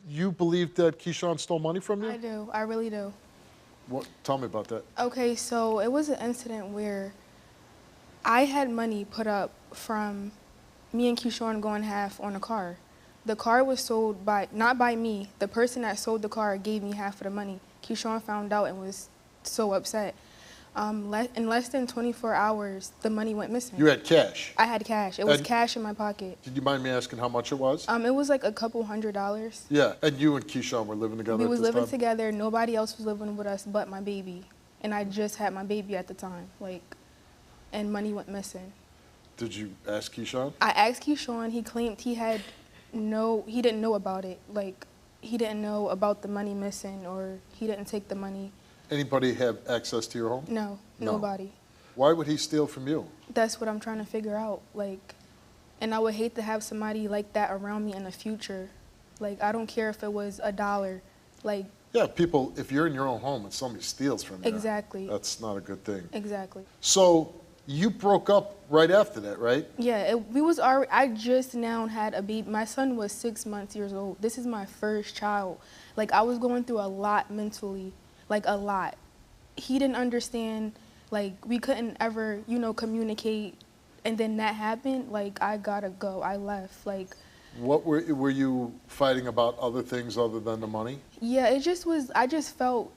You believe that Keyshawn stole money from you? I do. I really do. What? Tell me about that. Okay, so it was an incident where I had money put up from me and Keyshawn going half on a car. The car was sold not by me. The person that sold the car gave me half of the money. Keyshawn found out and was so upset. In less than 24 hours, the money went missing. You had cash? I had cash. It was cash in my pocket. Did you mind me asking how much it was? It was like a couple $100. Yeah, and you and Keyshawn were living together We at was this living time? together. Nobody else was living with us but my baby. And I just had my baby at the time. And money went missing. Did you ask Keyshawn? I asked Keyshawn. He claimed he didn't know about it. He didn't know about the money missing, or he didn't take the money. Anybody have access to your home? No, nobody. Why would he steal from you? That's what I'm trying to figure out. And I would hate to have somebody like that around me in the future. I don't care if it was $1. Yeah, people, if you're in your own home and somebody steals from you, exactly. That's not a good thing. Exactly. So you broke up right after that, right? Yeah, I just now had a baby. My son was 6 years old. This is my first child. I was going through a lot mentally, a lot. He didn't understand, we couldn't ever, communicate. And then that happened, I gotta go. I left, What were you fighting about, other things other than the money? Yeah, I just felt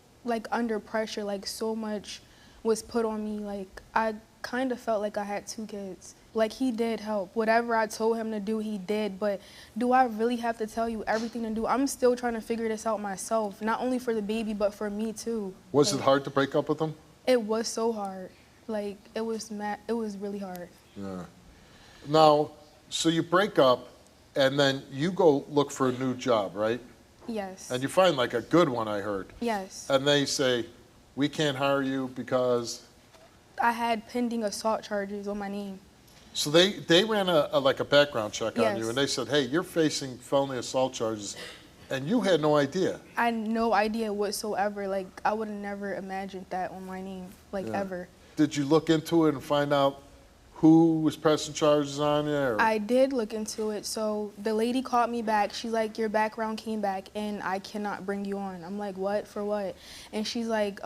under pressure, so much was put on me. I kind of felt like I had 2 kids. He did help. Whatever I told him to do, he did. But do I really have to tell you everything to do? I'm still trying to figure this out myself, not only for the baby, but for me too. Was it hard to break up with him? It was so hard. It was really hard. Yeah. Now, so you break up, and then you go look for a new job, right? Yes. And you find a good one, I heard. Yes. And they say, we can't hire you because... I had pending assault charges on my name. So they ran a background check on Yes. you, and they said, hey, you're facing felony assault charges, and you had no idea. I had no idea whatsoever. I would have never imagined that on my name, ever. Did you look into it and find out who was pressing charges on you? Or? I did look into it. So the lady called me back. She's like, your background came back and I cannot bring you on. I'm like, what? For what? And she's like,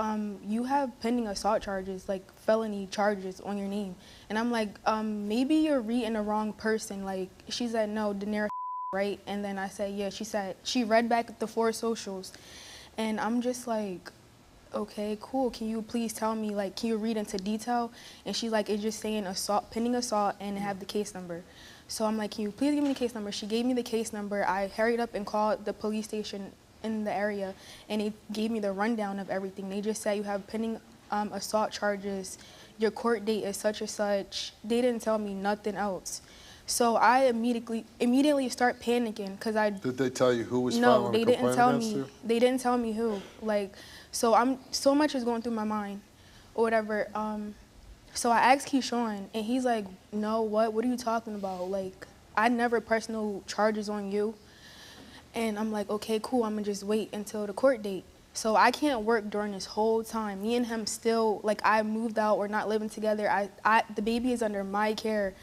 you have pending assault charges, felony charges on your name. And I'm like, maybe you're reading the wrong person. She said, no, Daneara, right? And then I said, yeah. She said, she read back the 4 socials. And I'm just like, okay, cool. Can you please tell me, can you read into detail? And she's like, it's just saying assault, pending assault, and have the case number. So I'm like, can you please give me the case number? She gave me the case number. I hurried up and called the police station in the area, and they gave me the rundown of everything. They just said you have pending assault charges. Your court date is such and such. They didn't tell me nothing else. So I immediately start panicking because I... Did they tell you who was no, filing they a didn't complaint tell against me. you? They didn't tell me who. So much is going through my mind, or whatever. So I asked Keyshawn, and he's like, "No, what? What are you talking about? I never pressed no charges on you." And I'm like, "Okay, cool. I'm gonna just wait until the court date." So I can't work during this whole time. Me and him still, I moved out. We're not living together. The baby is under my care.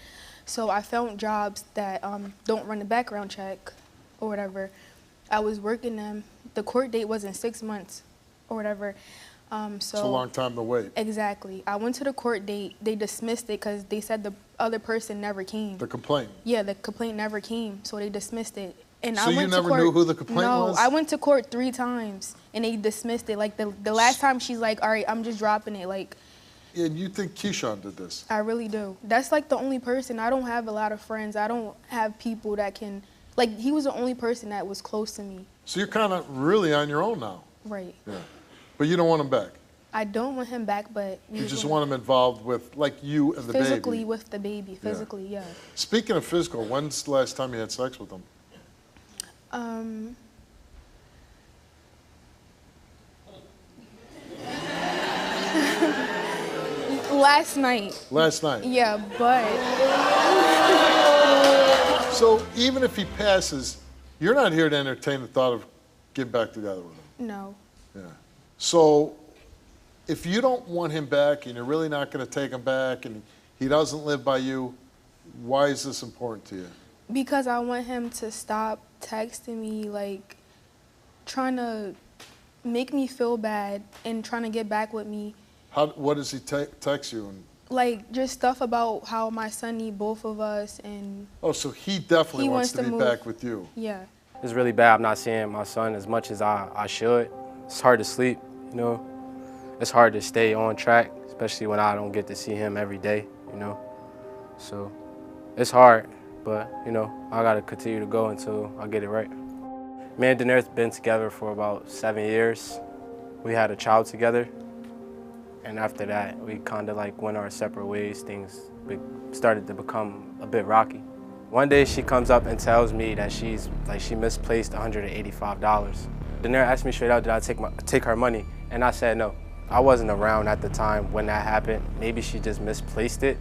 So I found jobs that don't run the background check, or whatever. I was working them. The court date was in 6 months, or whatever. It's a long time to wait. Exactly. I went to the court date. They dismissed it because they said the other person never came. The complaint? Yeah, the complaint never came, so they dismissed it. And so I went you never to court, knew who the complaint was? No, I went to court 3 times, and they dismissed it. The last time, she's like, all right, I'm just dropping it. And you think Keyshawn did this? I really do. That's the only person. I don't have a lot of friends. I don't have people that can, he was the only person that was close to me. So you're kind of really on your own now. Right. Yeah. But you don't want him back? I don't want him back, but... You just want him involved with, you and the baby? Physically with the baby, physically, yeah. Speaking of physical, when's the last time you had sex with him? Last night. Last night? Yeah, but... So even if he passes, you're not here to entertain the thought of getting back together with him? No. Yeah. So if you don't want him back and you're really not going to take him back and he doesn't live by you, why is this important to you? Because I want him to stop texting me, like, trying to make me feel bad and trying to get back with me. What does he text you? Like, just stuff about how my son need both of us, and Oh, so he definitely he wants wants to be move. back with you. Yeah. It's really bad. I'm not seeing my son as much as I should. It's hard to sleep, you know. It's hard to stay on track, especially when I don't get to see him every day, you know. So it's hard, but, you know, I got to continue to go until I get it right. Me and Daneara's been together for about 7 years. We had a child together. And after that, we kind of like went our separate ways. Things started to become a bit rocky. One day she comes up and tells me that she misplaced $185. Daneara asked me straight out, did I take her money? And I said no. I wasn't around at the time when that happened. Maybe she just misplaced it,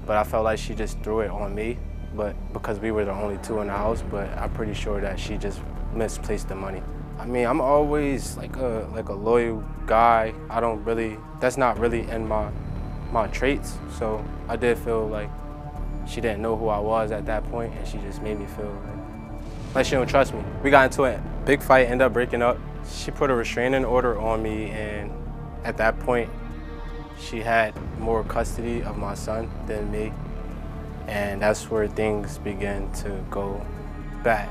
but I felt like she just threw it on me. But because we were the only two in the house, but I'm pretty sure that she just misplaced the money. I mean, I'm always like a loyal guy. That's not really in my traits. So I did feel like she didn't know who I was at that point, and she just made me feel like she don't trust me. We got into a big fight, ended up breaking up. She put a restraining order on me, and at that point, she had more custody of my son than me. And that's where things began to go bad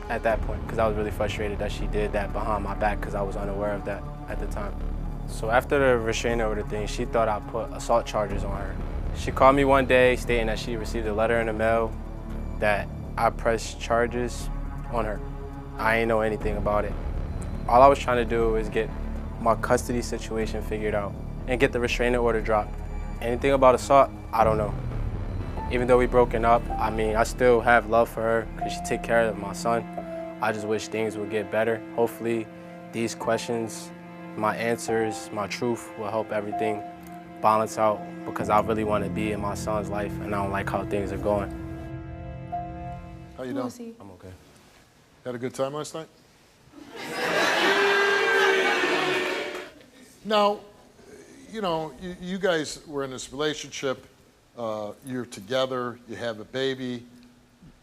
at that point, because I was really frustrated that she did that behind my back, because I was unaware of that at the time. So after the restraining order thing, she thought I put assault charges on her. She called me one day stating that she received a letter in the mail that I pressed charges on her. I ain't know anything about it. All I was trying to do was get my custody situation figured out and get the restraining order dropped. Anything about assault, I don't know. Even though we broken up, I mean, I still have love for her because she take care of my son. I just wish things would get better. Hopefully these questions, my answers, my truth will help everything balance out, because I really want to be in my son's life and I don't like how things are going. How you doing? Lucy. I'm okay. Had a good time last night? Now, you know, you guys were in this relationship. You're together, you have a baby.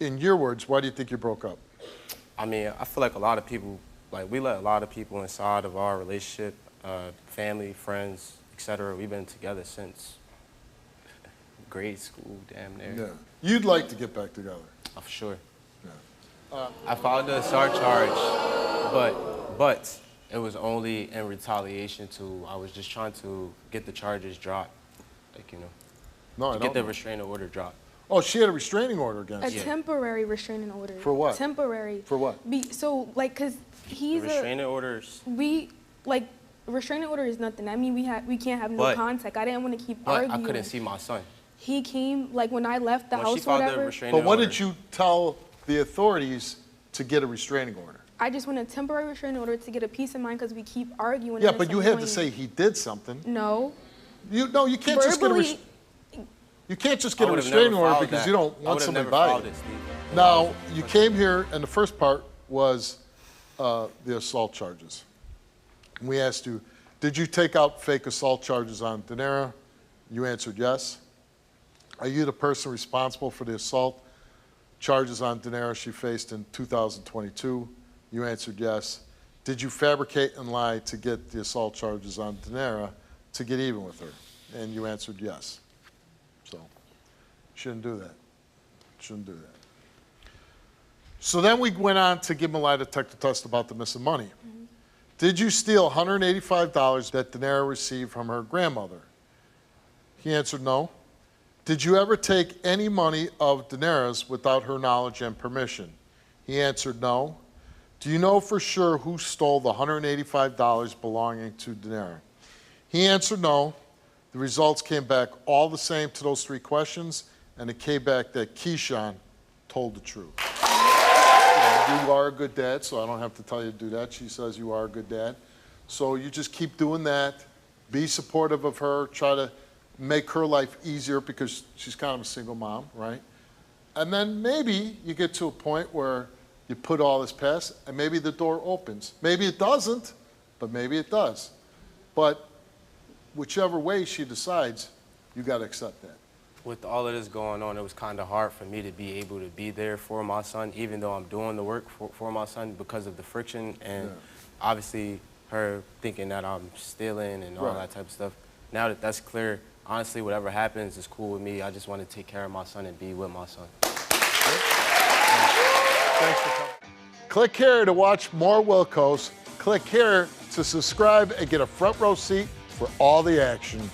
In your words, why do you think you broke up? I mean, I feel like a lot of people, we let a lot of people inside of our relationship, family, friends, etc. We've been together since grade school, damn near. Yeah. You'd like to get back together. Oh, for sure. Yeah. I filed the assault charge, but it was only in retaliation to, I was just trying to get the charges dropped, No, I get don't the know. restraining order dropped. Oh, she had a restraining order against A you. temporary restraining order. For what? Temporary. For what? So, like, cause he's The restraining orders. restraining order is nothing. I mean, we can't have no But- contact. I didn't want to keep But arguing. I couldn't see my son. He came, like, when I left the When house she or filed the whatever. restraining But what order, did you tell the authorities to get a restraining order? I just want a temporary restraining order to get a peace of mind because we keep arguing. Yeah, and but it's you had to annoying. say he did something. No. You can't just get a Verbally, you can't just I get a would've restraining never order filed because that. you don't I want would've somebody never by filed you. it, Steve. Now, you came here, and the first part was the assault charges. And we asked you, did you take out fake assault charges on Daneara? You answered yes. Are you the person responsible for the assault charges on Daneara she faced in 2022? You answered yes. Did you fabricate and lie to get the assault charges on Daneara to get even with her? And you answered yes. So, shouldn't do that. Shouldn't do that. So then we went on to give him a lie detector test about the missing money. Mm-hmm. Did you steal $185 that Daneara received from her grandmother? He answered no. Did you ever take any money of Daneara's without her knowledge and permission? He answered no. Do you know for sure who stole the $185 belonging to Daneara? He answered no. The results came back all the same to those three questions, and it came back that Keyshawn told the truth. You are a good dad, so I don't have to tell you to do that. She says you are a good dad. So you just keep doing that. Be supportive of her. Try to make her life easier because she's kind of a single mom, right? And then maybe you get to a point where you put all this past, and maybe the door opens. Maybe it doesn't, but maybe it does. But whichever way she decides, you got to accept that. With all of this going on, it was kind of hard for me to be able to be there for my son, even though I'm doing the work for my son because of the friction and obviously her thinking that I'm stealing and all that type of stuff. Now that that's clear, honestly, whatever happens is cool with me. I just want to take care of my son and be with my son. Thanks for coming. Click here to watch more Wilkos. Click here to subscribe and get a front row seat for all the action.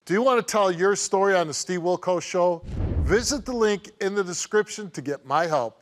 Do you want to tell your story on the Steve Wilkos Show? Visit the link in the description to get my help.